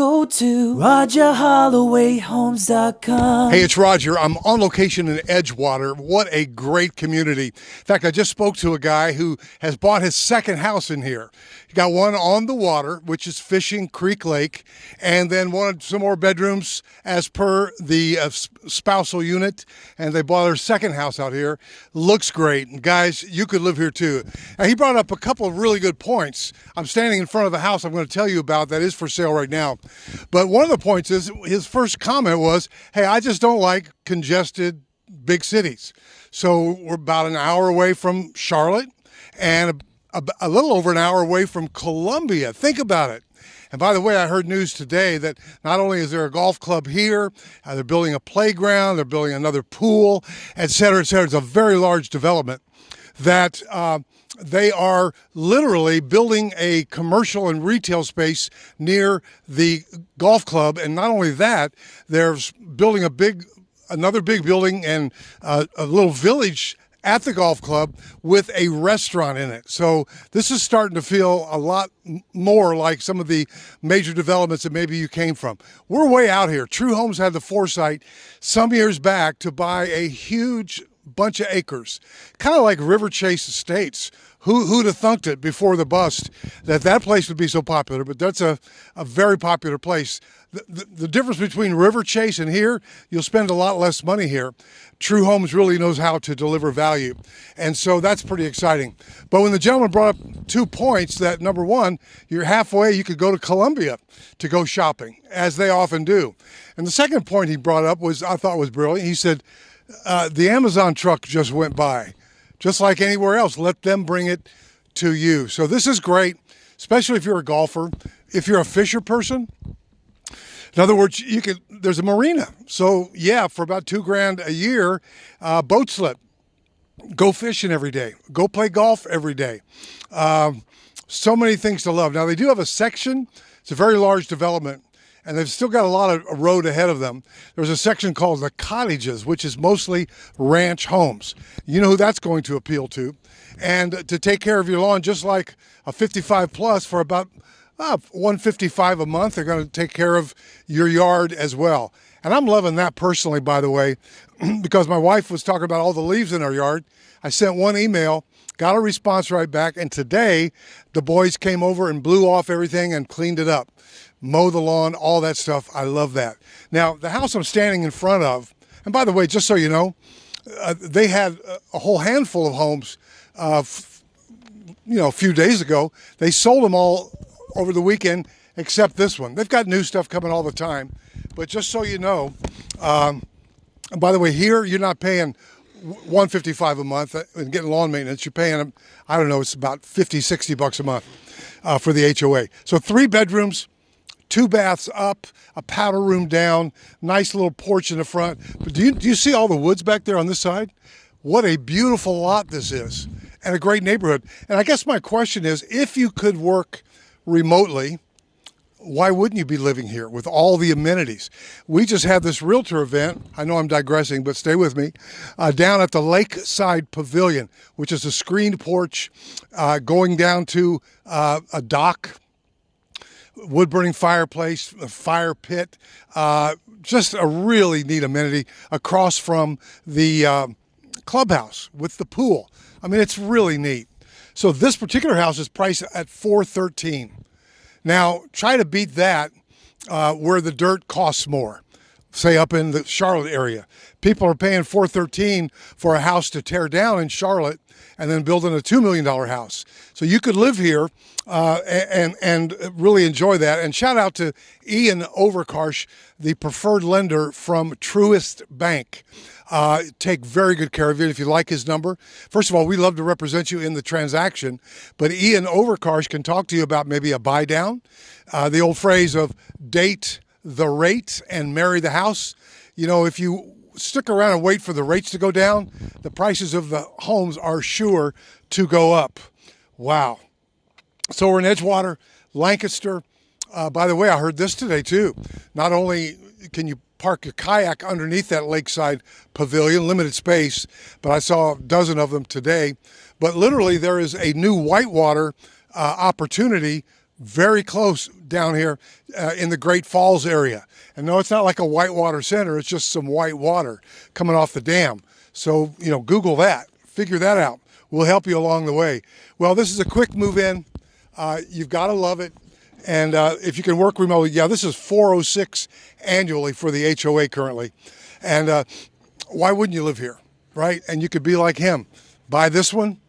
go to RogerHollowayHomes.com. Hey, it's Roger. I'm on location in Edgewater. What a great community. In fact, I just spoke to a guy who has bought his second house in here. He got one on the water, which is Fishing Creek Lake, and then wanted some more bedrooms as per the spousal unit, and they bought their second house out here. Looks great. And guys, you could live here too. Now, he brought up a couple of really good points. I'm standing in front of a house I'm going to tell you about that is for sale right now. But one of the points is, his first comment was, hey, I just don't like congested big cities. So we're about an hour away from Charlotte and a little over an hour away from Columbia. Think about it. And by the way, I heard news today that not only is there a golf club here, they're building a playground, they're building another pool, et cetera, et cetera. It's a very large development that they are literally building a commercial and retail space near the golf club. And not only that, they're building another big building and a little village at the golf club with a restaurant in it. So this is starting to feel a lot more like some of the major developments that maybe you came from. We're way out here. True Homes had the foresight some years back to buy a huge bunch of acres, kind of like River Chase Estates. Who'd have thunked it before the bust that place would be so popular? But that's a very popular place. The difference between River Chase and here, you'll spend a lot less money here. True Homes really knows how to deliver value. And so that's pretty exciting. But when the gentleman brought up 2 points, that number one, you're halfway, you could go to Columbia to go shopping, as they often do. And the second point he brought up I thought was brilliant. He said, the Amazon truck just went by. Just like anywhere else, let them bring it to you. So this is great, especially if you're a golfer. If you're a fisher person, in other words, there's a marina. So yeah, for about $2,000 a year, boat slip, go fishing every day, go play golf every day. So many things to love. Now they do have a section. It's a very large development, and they've still got a lot of road ahead of them. There's a section called the cottages, which is mostly ranch homes. You know who that's going to appeal to. And to take care of your lawn, just like a 55 plus for about $155 a month, they're going to take care of your yard as well. And I'm loving that personally, by the way, because my wife was talking about all the leaves in our yard. I sent one email, got a response right back, and today the boys came over and blew off everything and cleaned it up. Mow the lawn, all that stuff. I love that. Now, the house I'm standing in front of, and by the way, just so you know, they had a whole handful of homes, a few days ago. They sold them all over the weekend, except this one. They've got new stuff coming all the time. But just so you know, and by the way, here you're not paying $155 a month and getting lawn maintenance. You're paying, I don't know, it's about $50-$60 a month for the HOA. So 3 bedrooms, 2 baths up, a powder room down, nice little porch in the front. But do you see all the woods back there on this side? What a beautiful lot this is, and a great neighborhood. And I guess my question is, if you could work remotely, why wouldn't you be living here with all the amenities? We just had this realtor event. I know I'm digressing, but stay with me. Down at the Lakeside Pavilion, which is a screened porch going down to a dock, wood-burning fireplace, a fire pit, just a really neat amenity across from the clubhouse with the pool. I mean, it's really neat. So this particular house is priced at $413,000. Now, try to beat that where the dirt costs more, say up in the Charlotte area. People are paying $413,000 for a house to tear down in Charlotte and then building a $2 million house. So you could live here and really enjoy that. And shout out to Ian Overkarsh, the preferred lender from Truist Bank. Take very good care of you if you like his number. First of all, we love to represent you in the transaction, but Ian Overkarsh can talk to you about maybe a buy down, the old phrase of date the rate and marry the house. You know, if you stick around and wait for the rates to go down, the prices of the homes are sure to go up. Wow. So we're in Edgewater, Lancaster. By the way, I heard this today too. Not only can you park your kayak underneath that Lakeside Pavilion, limited space, but I saw a dozen of them today. But literally there is a new whitewater opportunity very close down here in the Great Falls area. And no, it's not like a whitewater center. It's just some white water coming off the dam. So, Google that. Figure that out. We'll help you along the way. Well, this is a quick move in. You've got to love it. And if you can work remotely, this is $406 annually for the HOA currently. And why wouldn't you live here, right? And you could be like him. Buy this one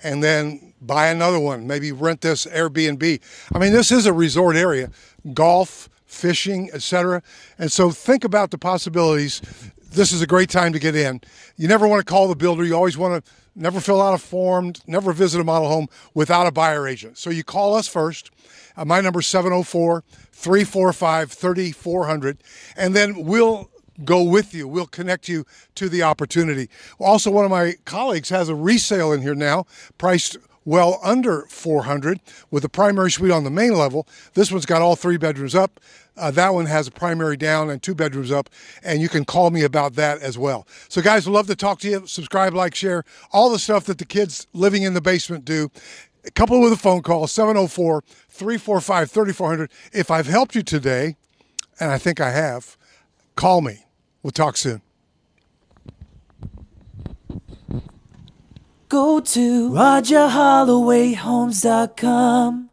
and then buy another one. Maybe rent this Airbnb. I mean, this is a resort area. Golf, fishing, etc. And so think about the possibilities. This is a great time to get in. You never want to call the builder. You always want to never fill out a form, never visit a model home without a buyer agent. So you call us first. My number is 704-345-3400. And then we'll go with you. We'll connect you to the opportunity. Also, one of my colleagues has a resale in here now, priced well under $400 with a primary suite on the main level. This one's got all 3 bedrooms up. That one has a primary down and 2 bedrooms up, and you can call me about that as well. So guys, we'd love to talk to you. Subscribe, like, share, all the stuff that the kids living in the basement do. Couple with a phone call, 704-345-3400. If I've helped you today, and I think I have, call me. We'll talk soon. Go to RogerHollowayHomes.com.